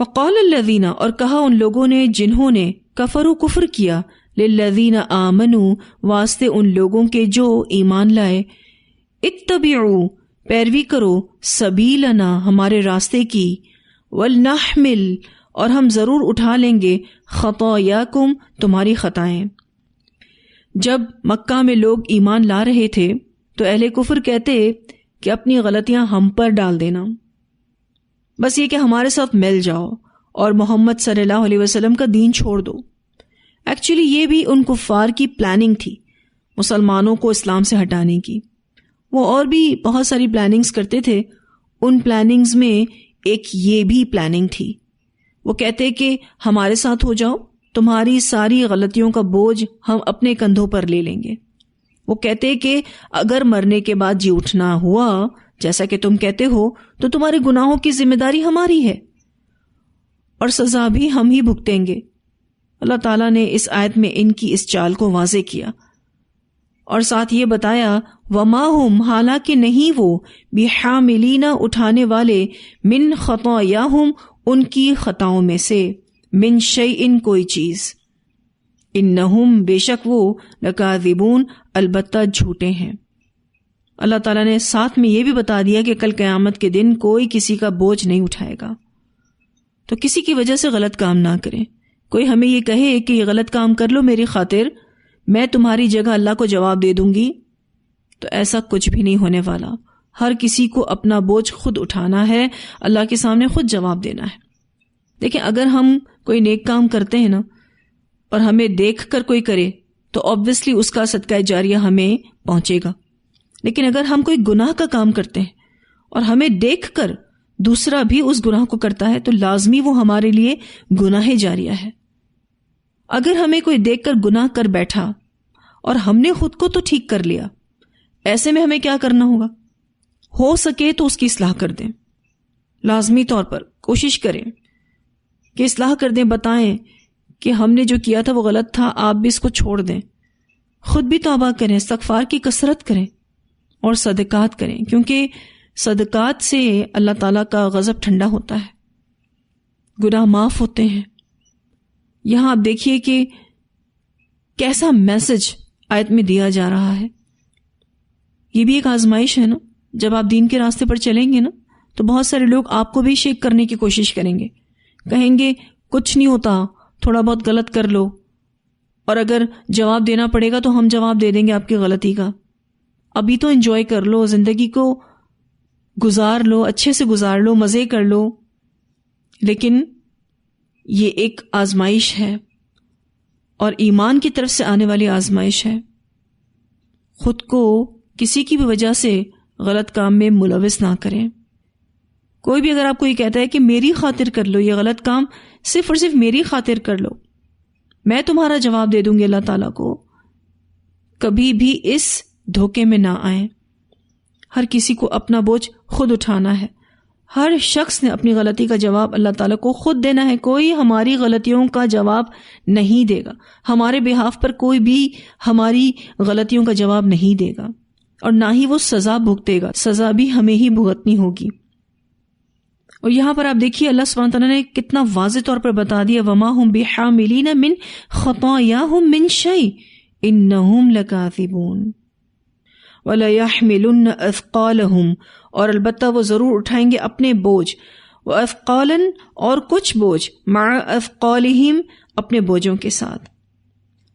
وقال الذین، اور کہا ان لوگوں نے جنہوں نے کفروا کفر کیا، للذین آمنوا، واسطے ان لوگوں کے جو ایمان لائے، اتبعوا، پیروی کرو، سبیلنا، ہمارے راستے کی، ولنحمل، اور ہم ضرور اٹھا لیں گے، خطایاکم، تمہاری خطائیں۔ جب مکہ میں لوگ ایمان لا رہے تھے تو اہل کفر کہتے کہ اپنی غلطیاں ہم پر ڈال دینا، بس یہ کہ ہمارے ساتھ مل جاؤ اور محمد صلی اللہ علیہ وسلم کا دین چھوڑ دو۔ ایکچولی یہ بھی ان کفار کی پلاننگ تھی، مسلمانوں کو اسلام سے ہٹانے کی۔ وہ اور بھی بہت ساری پلاننگز کرتے تھے، ان پلاننگز میں ایک یہ بھی پلاننگ تھی۔ وہ کہتے کہ ہمارے ساتھ ہو جاؤ، تمہاری ساری غلطیوں کا بوجھ ہم اپنے کندھوں پر لے لیں گے۔ وہ کہتے کہ اگر مرنے کے بعد جی اٹھنا ہوا جیسا کہ تم کہتے ہو تو تمہارے گناہوں کی ذمہ داری ہماری ہے اور سزا بھی ہم ہی بھگتیں گے۔ اللہ تعالیٰ نے اس آیت میں ان کی اس چال کو واضح کیا اور ساتھ یہ بتایا وما ہم، حالانکہ نہیں وہ، بحاملین، اٹھانے والے، من خطایاہم، ان کی خطاؤں میں سے، من شیء، کوئی چیز، انہم، بے شک وہ، لکاذبون، البتہ جھوٹے ہیں۔ اللہ تعالیٰ نے ساتھ میں یہ بھی بتا دیا کہ کل قیامت کے دن کوئی کسی کا بوجھ نہیں اٹھائے گا، تو کسی کی وجہ سے غلط کام نہ کریں۔ کوئی ہمیں یہ کہے کہ یہ غلط کام کر لو میری خاطر، میں تمہاری جگہ اللہ کو جواب دے دوں گی، تو ایسا کچھ بھی نہیں ہونے والا۔ ہر کسی کو اپنا بوجھ خود اٹھانا ہے، اللہ کے سامنے خود جواب دینا ہے۔ دیکھیں، اگر ہم کوئی نیک کام کرتے ہیں نا اور ہمیں دیکھ کر کوئی کرے تو obviously اس کا صدقہ جاریہ ہمیں پہنچے گا، لیکن اگر ہم کوئی گناہ کا کام کرتے ہیں اور ہمیں دیکھ کر دوسرا بھی اس گناہ کو کرتا ہے تو لازمی وہ ہمارے لیے گناہ جاریہ ہے۔ اگر ہمیں کوئی دیکھ کر گناہ کر بیٹھا اور ہم نے خود کو تو ٹھیک کر لیا، ایسے میں ہمیں کیا کرنا ہوگا؟ ہو سکے تو اس کی اصلاح کر دیں، لازمی طور پر کوشش کریں کہ اصلاح کر دیں، بتائیں کہ ہم نے جو کیا تھا وہ غلط تھا، آپ بھی اس کو چھوڑ دیں، خود بھی توبہ کریں، استغفار کی کثرت کریں اور صدقات کریں، کیونکہ صدقات سے اللہ تعالیٰ کا غضب ٹھنڈا ہوتا ہے، گناہ معاف ہوتے ہیں۔ یہاں آپ دیکھیے کہ کیسا میسج آیت میں دیا جا رہا ہے۔ یہ بھی ایک آزمائش ہے نا، جب آپ دین کے راستے پر چلیں گے نا تو بہت سارے لوگ آپ کو بھی شیک کرنے کی کوشش کریں گے، کہیں گے کچھ نہیں ہوتا، تھوڑا بہت غلط کر لو، اور اگر جواب دینا پڑے گا تو ہم جواب دے دیں گے آپ کی غلطی کا، ابھی تو انجوائے کر لو، زندگی کو گزار لو، اچھے سے گزار لو، مزے کر لو۔ لیکن یہ ایک آزمائش ہے اور ایمان کی طرف سے آنے والی آزمائش ہے۔ خود کو کسی کی بھی وجہ سے غلط کام میں ملوث نہ کریں۔ کوئی بھی اگر آپ کو یہ کہتا ہے کہ میری خاطر کر لو یہ غلط کام، صرف اور صرف میری خاطر کر لو، میں تمہارا جواب دے دوں گی اللہ تعالیٰ کو، کبھی بھی اس دھوکے میں نہ آئیں۔ ہر کسی کو اپنا بوجھ خود اٹھانا ہے، ہر شخص نے اپنی غلطی کا جواب اللہ تعالیٰ کو خود دینا ہے۔ کوئی ہماری غلطیوں کا جواب نہیں دے گا، ہمارے بہاف پر کوئی بھی ہماری غلطیوں کا جواب نہیں دے گا، اور نہ ہی وہ سزا بھگتے گا، سزا بھی ہمیں ہی بھگتنی ہوگی۔ اور یہاں پر آپ دیکھیے اللہ سبحانہ تعالیٰ نے کتنا واضح طور پر بتا دیا وما ہم بحاملین من خطایاہم من شیء انہم لکاذبون وَلَيَحْمِلُنَّ أَثْقَالَهُمْ، اور البتہ وہ ضرور اٹھائیں گے اپنے بوجھ، وَأَثْقَالًا، اور کچھ بوجھ، مَعَ أَثْقَالِهِمْ، اپنے بوجھوں کے ساتھ،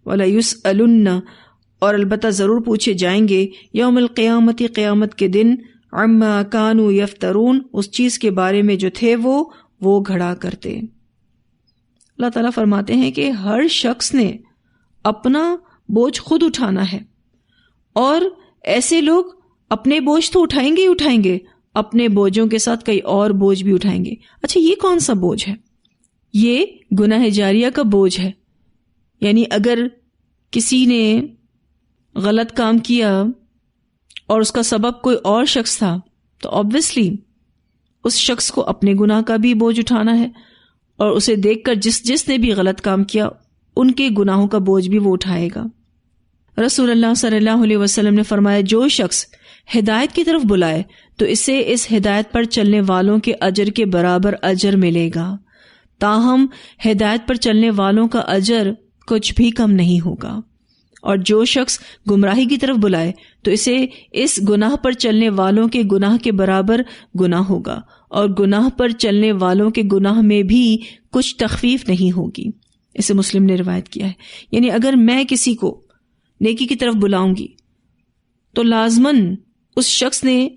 وَلَيُسْأَلُنَّ، اور البتہ ضرور پوچھے جائیں گے یوم القیامت، قیامت کے دن، عَمَّا كَانُوا يَفْتَرُونَ، اس چیز کے بارے میں جو تھے وہ گھڑا کرتے۔ اللہ تعالیٰ فرماتے ہیں کہ ہر شخص نے اپنا بوجھ خود اٹھانا ہے، اور ایسے لوگ اپنے بوجھ تو اٹھائیں گے ہی اٹھائیں گے، اپنے بوجھوں کے ساتھ کئی اور بوجھ بھی اٹھائیں گے۔ اچھا، یہ کون سا بوجھ ہے؟ یہ گناہ جاریہ کا بوجھ ہے۔ یعنی اگر کسی نے غلط کام کیا اور اس کا سبب کوئی اور شخص تھا تو obviously اس شخص کو اپنے گناہ کا بھی بوجھ اٹھانا ہے، اور اسے دیکھ کر جس نے بھی غلط کام کیا ان کے گناہوں کا بوجھ بھی وہ اٹھائے گا۔ رسول اللہ صلی اللہ علیہ وسلم نے فرمایا جو شخص ہدایت کی طرف بلائے تو اسے اس ہدایت پر چلنے والوں کے اجر کے برابر اجر ملے گا، تاہم ہدایت پر چلنے والوں کا اجر کچھ بھی کم نہیں ہوگا۔ اور جو شخص گمراہی کی طرف بلائے تو اسے اس گناہ پر چلنے والوں کے گناہ کے برابر گناہ ہوگا، اور گناہ پر چلنے والوں کے گناہ میں بھی کچھ تخفیف نہیں ہوگی۔ اسے مسلم نے روایت کیا ہے۔ یعنی اگر میں کسی کو نیکی کی طرف بلاؤں گی تو لازماً اس شخص نے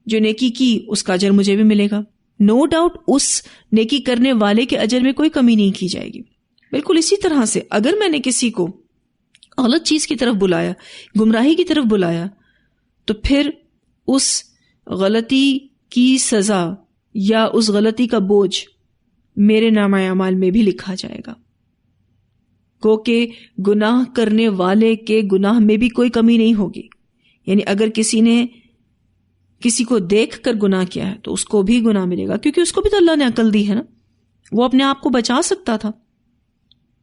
جو نیکی کی اس کا اجر مجھے بھی ملے گا۔ نو ڈاؤٹ اس نیکی کرنے والے کے اجر میں کوئی کمی نہیں کی جائے گی۔ بالکل اسی طرح سے اگر میں نے کسی کو غلط چیز کی طرف بلایا، گمراہی کی طرف بلایا، تو پھر اس غلطی کی سزا یا اس غلطی کا بوجھ میرے نامہ اعمال میں بھی لکھا جائے گا۔ گو کہ گناہ کرنے والے کے گناہ میں بھی کوئی کمی نہیں ہوگی۔ یعنی اگر کسی نے کسی کو دیکھ کر گناہ کیا ہے تو اس کو بھی گناہ ملے گا، کیونکہ اس کو بھی تو اللہ نے عقل دی ہے نا۔ وہ اپنے آپ کو بچا سکتا تھا،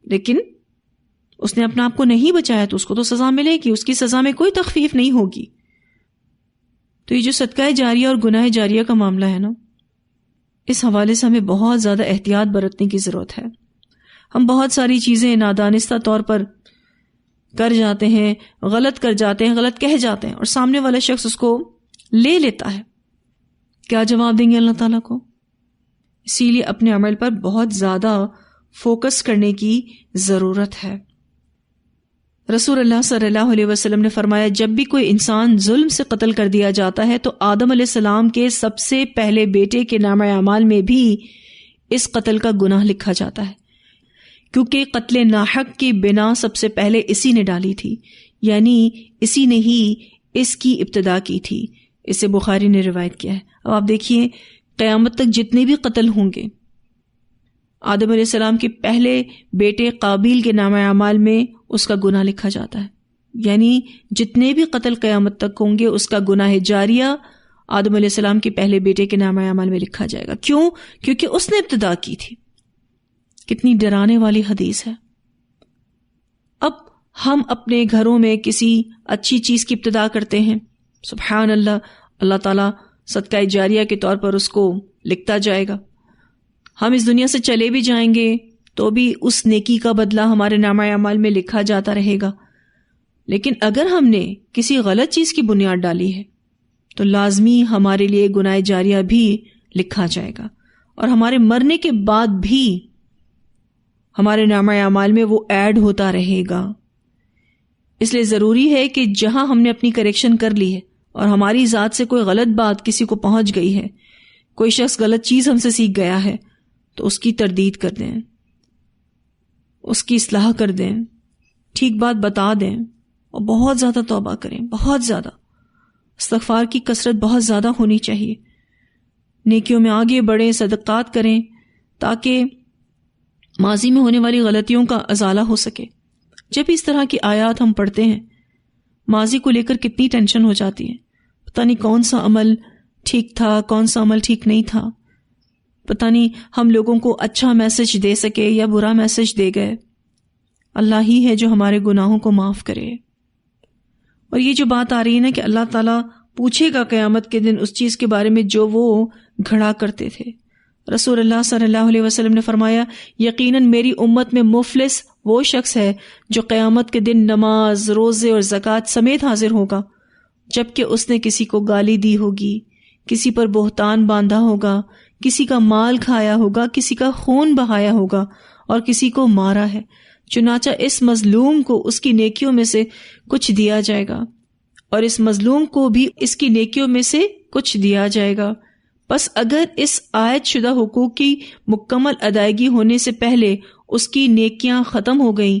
لیکن اس نے اپنے آپ کو نہیں بچایا تو اس کو تو سزا ملے گی، اس کی سزا میں کوئی تخفیف نہیں ہوگی۔ تو یہ جو صدقہ جاریہ اور گناہ جاریہ کا معاملہ ہے نا، اس حوالے سے ہمیں بہت زیادہ احتیاط برتنے کی ضرورت ہے۔ ہم بہت ساری چیزیں نادانستہ طور پر کر جاتے ہیں، غلط کر جاتے ہیں، غلط کہہ جاتے ہیں، اور سامنے والا شخص اس کو لے لیتا ہے۔ کیا جواب دیں گے اللہ تعالیٰ کو؟ اسی لیے اپنے عمل پر بہت زیادہ فوکس کرنے کی ضرورت ہے۔ رسول اللہ صلی اللہ علیہ وسلم نے فرمایا، جب بھی کوئی انسان ظلم سے قتل کر دیا جاتا ہے تو آدم علیہ السلام کے سب سے پہلے بیٹے کے نامہ اعمال میں بھی اس قتل کا گناہ لکھا جاتا ہے، کیونکہ قتل ناحق کی بنا سب سے پہلے اسی نے ڈالی تھی، یعنی اسی نے ہی اس کی ابتدا کی تھی۔ اسے بخاری نے روایت کیا ہے۔ اب آپ دیکھیے قیامت تک جتنے بھی قتل ہوں گے، آدم علیہ السلام کے پہلے بیٹے قابیل کے نامہ اعمال میں اس کا گناہ لکھا جاتا ہے، یعنی جتنے بھی قتل قیامت تک ہوں گے اس کا گناہ جاریہ آدم علیہ السلام کے پہلے بیٹے کے نامہ اعمال میں لکھا جائے گا۔ کیوں؟ کیونکہ اس نے ابتدا کی تھی۔ کتنی ڈرانے والی حدیث ہے۔ اب ہم اپنے گھروں میں کسی اچھی چیز کی ابتدا کرتے ہیں، سبحان اللہ، اللہ تعالیٰ صدقہ جاریہ کے طور پر اس کو لکھتا جائے گا۔ ہم اس دنیا سے چلے بھی جائیں گے تو بھی اس نیکی کا بدلہ ہمارے نامہ اعمال میں لکھا جاتا رہے گا۔ لیکن اگر ہم نے کسی غلط چیز کی بنیاد ڈالی ہے تو لازمی ہمارے لیے گناہ جاریہ بھی لکھا جائے گا، اور ہمارے مرنے کے بعد بھی ہمارے نامہ اعمال میں وہ ایڈ ہوتا رہے گا۔ اس لیے ضروری ہے کہ جہاں ہم نے اپنی کریکشن کر لی ہے اور ہماری ذات سے کوئی غلط بات کسی کو پہنچ گئی ہے، کوئی شخص غلط چیز ہم سے سیکھ گیا ہے، تو اس کی تردید کر دیں، اس کی اصلاح کر دیں، ٹھیک بات بتا دیں، اور بہت زیادہ توبہ کریں، بہت زیادہ استغفار کی کثرت بہت زیادہ ہونی چاہیے، نیکیوں میں آگے بڑھیں، صدقات کریں، تاکہ ماضی میں ہونے والی غلطیوں کا ازالہ ہو سکے۔ جب اس طرح کی آیات ہم پڑھتے ہیں، ماضی کو لے کر کتنی ٹینشن ہو جاتی ہے، پتہ نہیں کون سا عمل ٹھیک تھا، کون سا عمل ٹھیک نہیں تھا، پتہ نہیں ہم لوگوں کو اچھا میسج دے سکے یا برا میسج دے گئے۔ اللہ ہی ہے جو ہمارے گناہوں کو معاف کرے۔ اور یہ جو بات آ رہی ہے نا کہ اللہ تعالیٰ پوچھے گا قیامت کے دن اس چیز کے بارے میں جو وہ گھڑا کرتے تھے۔ رسول اللہ صلی اللہ علیہ وسلم نے فرمایا، یقیناً میری امت میں مفلس وہ شخص ہے جو قیامت کے دن نماز، روزے اور زکوٰۃ سمیت حاضر ہوگا، جبکہ اس نے کسی کو گالی دی ہوگی، کسی پر بہتان باندھا ہوگا، کسی کا مال کھایا ہوگا، کسی کا خون بہایا ہوگا اور کسی کو مارا ہے۔ چنانچہ اس مظلوم کو اس کی نیکیوں میں سے کچھ دیا جائے گا، اور اس مظلوم کو بھی اس کی نیکیوں میں سے کچھ دیا جائے گا۔ بس اگر اس عائد شدہ حقوق کی مکمل ادائیگی ہونے سے پہلے اس کی نیکیاں ختم ہو گئیں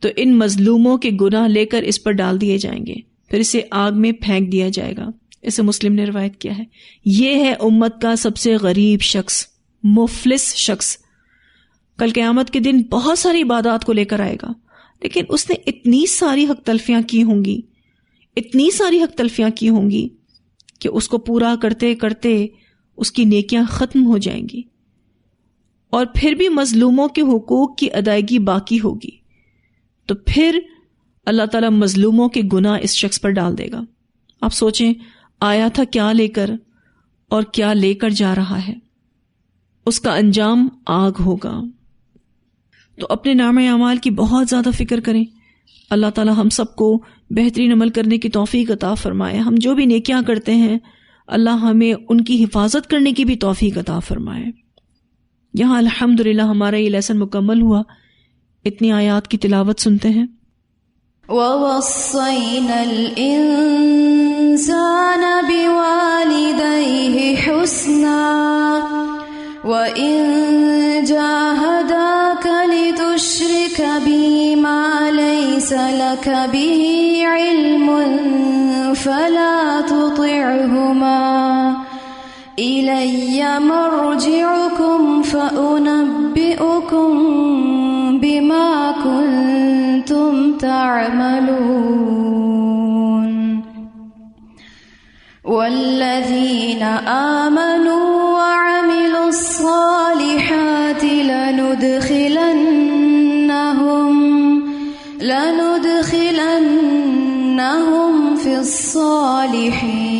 تو ان مظلوموں کے گناہ لے کر اس پر ڈال دیے جائیں گے، پھر اسے آگ میں پھینک دیا جائے گا۔ اسے مسلم نے روایت کیا ہے۔ یہ ہے امت کا سب سے غریب شخص، مفلس شخص۔ کل قیامت کے دن بہت ساری عبادات کو لے کر آئے گا، لیکن اس نے اتنی ساری حق تلفیاں کی ہوں گی، اتنی ساری حق تلفیاں کی ہوں گی کہ اس کو پورا کرتے کرتے اس کی نیکیاں ختم ہو جائیں گی، اور پھر بھی مظلوموں کے حقوق کی ادائیگی باقی ہوگی، تو پھر اللہ تعالیٰ مظلوموں کے گناہ اس شخص پر ڈال دے گا۔ آپ سوچیں آیا تھا کیا لے کر اور کیا لے کر جا رہا ہے۔ اس کا انجام آگ ہوگا۔ تو اپنے نامہ اعمال کی بہت زیادہ فکر کریں۔ اللہ تعالی ہم سب کو بہترین عمل کرنے کی توفیق عطا فرمائے۔ ہم جو بھی نیکیاں کرتے ہیں اللہ ہمیں ان کی حفاظت کرنے کی بھی توفیق عطا فرمائے۔ یہاں الحمدللہ ہمارا یہ لیسن مکمل ہوا۔ اتنی آیات کی تلاوت سنتے ہیں۔ وَوَصَّيْنَا الْإِنسَانَ بِوَالِدَيْهِ حُسْنًا وَإِن جَاهَدَاكَ لِتُشْرِكَ بِي مَا لَيْسَ لَكَ بِهِ عِلْمٌ فَلَا تُطِعْهُمَا إِلَيَّ مَرْجِعُكُمْ فَأُنَبِّئُكُم بِمَا كُنتُمْ تَعْمَلُونَ وَالَّذِينَ آمَنُوا وَعَمِلُوا الصَّالِحَاتِ لَنُدْخِلَنَّهُمْ فِي الصَّالِحِينَ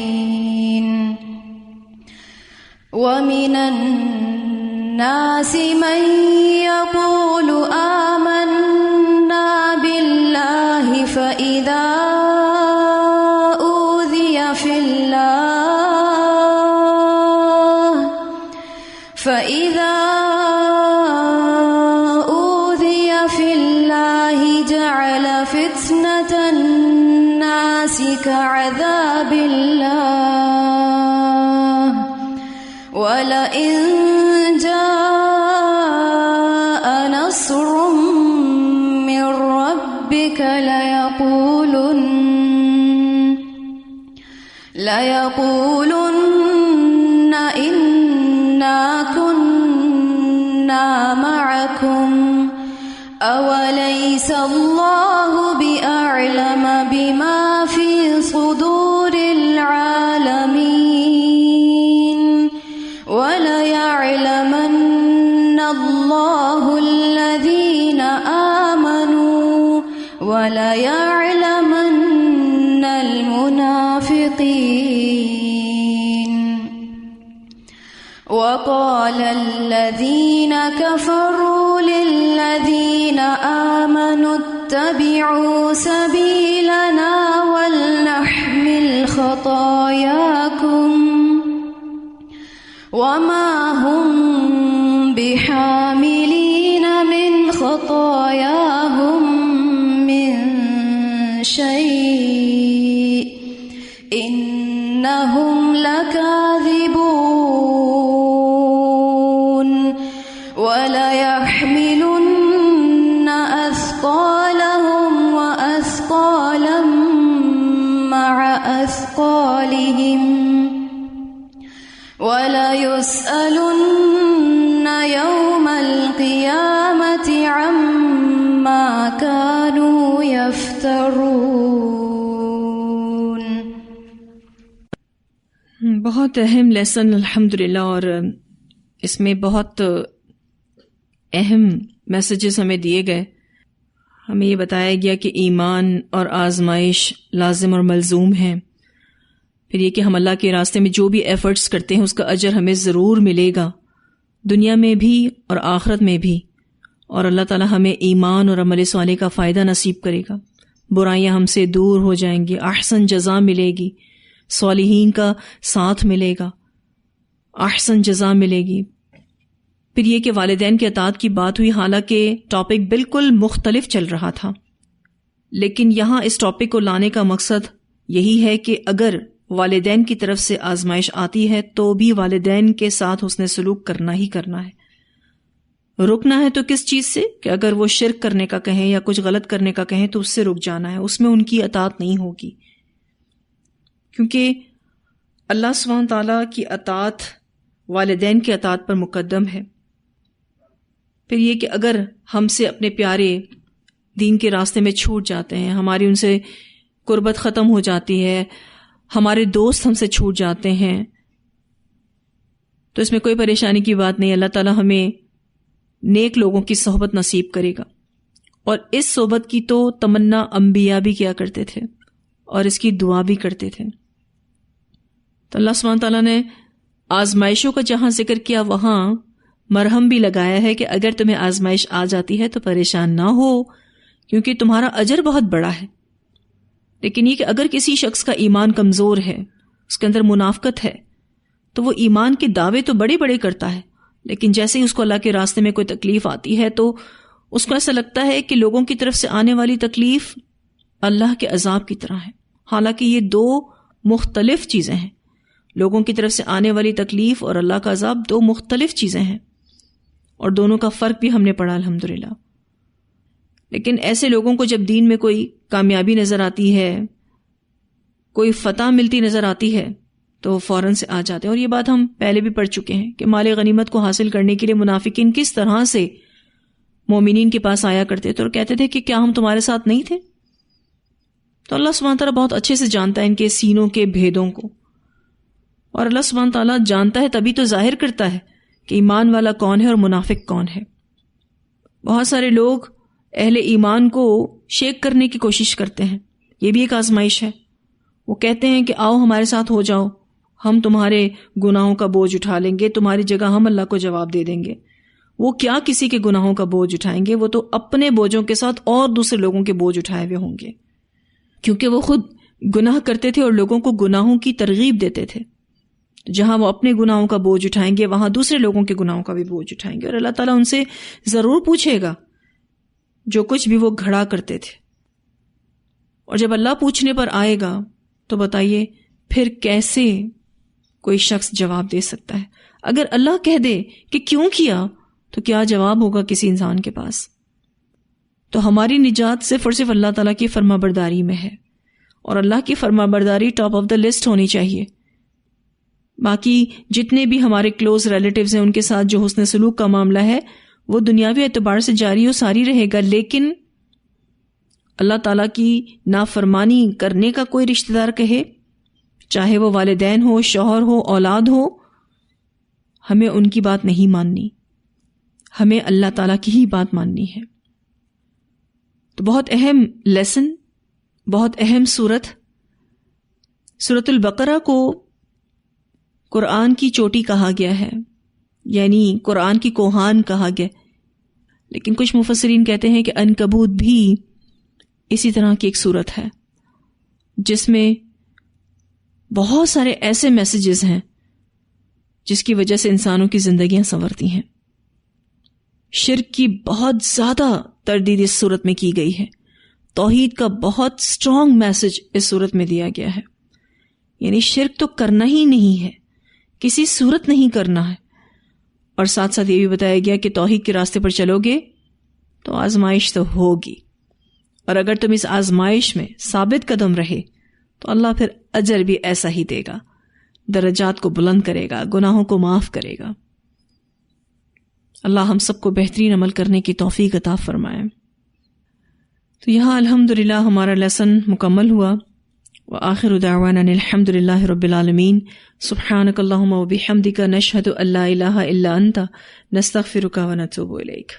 وَمِنَ النَّاسِ مَن يَقُولُ آمَنَّا بِاللَّهِ فَإِذَا أُوذِيَ فِي اللَّهِ جَعَلَ فِتْنَةَ النَّاسِ كَعَذَابِ اللَّهِ وَلَئِن جَاءَ نَصْرٌ مِّن رَّبِّكَ لَيَقُولُنَّ إِنَّا كُنَّا مَعَكُمْ أَوَلَيْسَ اللَّهُ بِأَعْلَمَ بِمَا فِي صُدُورِ الْعَالَمِينَ وَلَيَعْلَمَنَّ اللَّهُ الَّذِينَ آمَنُوا وَلَيَعْلَمَنَّ الْمُنَافِقِينَ وَقَالَ الَّذِينَ كَفَرُوا لِلَّذِينَ آمَنُوا اتَّبِعُوا سَبِيلَنَا وَلْنَحْمِلْ خَطَايَاكُمْ وَمَا هُمْ بِحَامِلِينَ مِنْ خَطَايَاهُمْ مِنْ شَيْءٍ إِنَّهُمْ لَكَاذِبُونَ وَلَيَحْمِلُنَّ أَثْقَالَهُمْ وَأَثْقَالًا مَعَ أَثْقَالِهِمْ وَلَيُسْأَلُنَّ يَوْمَ الْقِيَامَةِ عَمَّا كَانُوا يَفْتَرُونَ۔ بہت اہم لیسن الحمدللہ، اور اس میں بہت اہم میسیجز ہمیں دیے گئے۔ ہمیں یہ بتایا گیا کہ ایمان اور آزمائش لازم اور ملزوم ہیں۔ پھر یہ کہ ہم اللہ کے راستے میں جو بھی ایفرٹس کرتے ہیں اس کا اجر ہمیں ضرور ملے گا، دنیا میں بھی اور آخرت میں بھی، اور اللہ تعالی ہمیں ایمان اور عمل صالح کا فائدہ نصیب کرے گا، برائیاں ہم سے دور ہو جائیں گی، احسن جزا ملے گی، صالحین کا ساتھ ملے گا، احسن جزا ملے گی۔ پھر یہ کہ والدین کے اطاعت کی بات ہوئی، حالانکہ ٹاپک بالکل مختلف چل رہا تھا، لیکن یہاں اس ٹاپک کو لانے کا مقصد یہی ہے کہ اگر والدین کی طرف سے آزمائش آتی ہے تو بھی والدین کے ساتھ حسن سلوک کرنا ہی کرنا ہے۔ رکنا ہے تو کس چیز سے؟ کہ اگر وہ شرک کرنے کا کہیں یا کچھ غلط کرنے کا کہیں تو اس سے رک جانا ہے، اس میں ان کی اطاعت نہیں ہوگی، کیونکہ اللہ سبحانہ تعالیٰ کی اطاعت والدین کی اطاعت پر مقدم ہے۔ پھر یہ کہ اگر ہم سے اپنے پیارے دین کے راستے میں چھوٹ جاتے ہیں، ہماری ان سے قربت ختم ہو جاتی ہے، ہمارے دوست ہم سے چھوٹ جاتے ہیں، تو اس میں کوئی پریشانی کی بات نہیں، اللہ تعالیٰ ہمیں نیک لوگوں کی صحبت نصیب کرے گا۔ اور اس صحبت کی تو تمنا انبیاء بھی کیا کرتے تھے اور اس کی دعا بھی کرتے تھے۔ تو اللہ سبحانہ تعالیٰ نے آزمائشوں کا جہاں ذکر کیا وہاں مرہم بھی لگایا ہے کہ اگر تمہیں آزمائش آ جاتی ہے تو پریشان نہ ہو، کیونکہ تمہارا اجر بہت بڑا ہے۔ لیکن یہ کہ اگر کسی شخص کا ایمان کمزور ہے، اس کے اندر منافقت ہے، تو وہ ایمان کے دعوے تو بڑے بڑے کرتا ہے، لیکن جیسے ہی اس کو اللہ کے راستے میں کوئی تکلیف آتی ہے تو اس کو ایسا لگتا ہے کہ لوگوں کی طرف سے آنے والی تکلیف اللہ کے عذاب کی طرح ہے، حالانکہ یہ دو مختلف چیزیں ہیں۔ لوگوں کی طرف سے آنے والی تکلیف اور اللہ کا عذاب دو مختلف چیزیں ہیں، اور دونوں کا فرق بھی ہم نے پڑھا الحمدللہ۔ لیکن ایسے لوگوں کو جب دین میں کوئی کامیابی نظر آتی ہے، کوئی فتح ملتی نظر آتی ہے، تو فوراً سے آ جاتے ہیں۔ اور یہ بات ہم پہلے بھی پڑھ چکے ہیں کہ مال غنیمت کو حاصل کرنے کے لیے منافقین کس طرح سے مومنین کے پاس آیا کرتے تھے اور کہتے تھے کہ کیا ہم تمہارے ساتھ نہیں تھے؟ تو اللہ سبحانہ تعالیٰ بہت اچھے سے جانتا ہے ان کے سینوں کے بھیدوں کو، اور اللہ سبحانہ تعالیٰ جانتا ہے تبھی تو ظاہر کرتا ہے کہ ایمان والا کون ہے اور منافق کون ہے۔ بہت سارے لوگ اہل ایمان کو شیک کرنے کی کوشش کرتے ہیں، یہ بھی ایک آزمائش ہے۔ وہ کہتے ہیں کہ آؤ ہمارے ساتھ ہو جاؤ، ہم تمہارے گناہوں کا بوجھ اٹھا لیں گے، تمہاری جگہ ہم اللہ کو جواب دے دیں گے۔ وہ کیا کسی کے گناہوں کا بوجھ اٹھائیں گے، وہ تو اپنے بوجھوں کے ساتھ اور دوسرے لوگوں کے بوجھ اٹھائے ہوئے ہوں گے، کیونکہ وہ خود گناہ کرتے تھے اور لوگوں کو گناہوں کی ترغیب دیتے تھے۔ جہاں وہ اپنے گناہوں کا بوجھ اٹھائیں گے وہاں دوسرے لوگوں کے گناہوں کا بھی بوجھ اٹھائیں گے، اور اللہ تعالیٰ ان سے ضرور پوچھے گا جو کچھ بھی وہ گھڑا کرتے تھے۔ اور جب اللہ پوچھنے پر آئے گا تو بتائیے پھر کیسے کوئی شخص جواب دے سکتا ہے؟ اگر اللہ کہہ دے کہ کیوں کیا تو کیا جواب ہوگا کسی انسان کے پاس؟ تو ہماری نجات صرف اور صرف اللہ تعالیٰ کی فرما برداری میں ہے، اور اللہ کی فرما برداری ٹاپ آف دا لسٹ ہونی چاہیے۔ باقی جتنے بھی ہمارے کلوز ریلیٹیوز ہیں ان کے ساتھ جو حسن سلوک کا معاملہ ہے وہ دنیاوی اعتبار سے جاری و ساری رہے گا، لیکن اللہ تعالیٰ کی نافرمانی کرنے کا کوئی رشتہ دار کہے، چاہے وہ والدین ہو، شوہر ہو، اولاد ہو، ہمیں ان کی بات نہیں ماننی، ہمیں اللہ تعالیٰ کی ہی بات ماننی ہے۔ تو بہت اہم لیسن، بہت اہم سورۃ البقرہ کو قرآن کی چوٹی کہا گیا ہے، یعنی قرآن کی کوہان کہا گیا، لیکن کچھ مفسرین کہتے ہیں کہ عنکبوت بھی اسی طرح کی ایک صورت ہے جس میں بہت سارے ایسے میسیجز ہیں جس کی وجہ سے انسانوں کی زندگیاں سنورتی ہیں۔ شرک کی بہت زیادہ تردید اس صورت میں کی گئی ہے، توحید کا بہت اسٹرانگ میسج اس صورت میں دیا گیا ہے، یعنی شرک تو کرنا ہی نہیں ہے، کسی صورت نہیں کرنا ہے، اور ساتھ ساتھ یہ بھی بتایا گیا کہ توحید کے راستے پر چلو گے تو آزمائش تو ہوگی، اور اگر تم اس آزمائش میں ثابت قدم رہے تو اللہ پھر اجر بھی ایسا ہی دے گا، درجات کو بلند کرے گا، گناہوں کو معاف کرے گا۔ اللہ ہم سب کو بہترین عمل کرنے کی توفیق عطا فرمائے۔ تو یہاں الحمدللہ ہمارا لیسن مکمل ہوا۔ وآخر دعوانا الحمد للہ رب العالمین۔ سبحانک اللہم وبحمدک، نشہد ان لا الہ الا انت، نستغفرک ونتوب الیک۔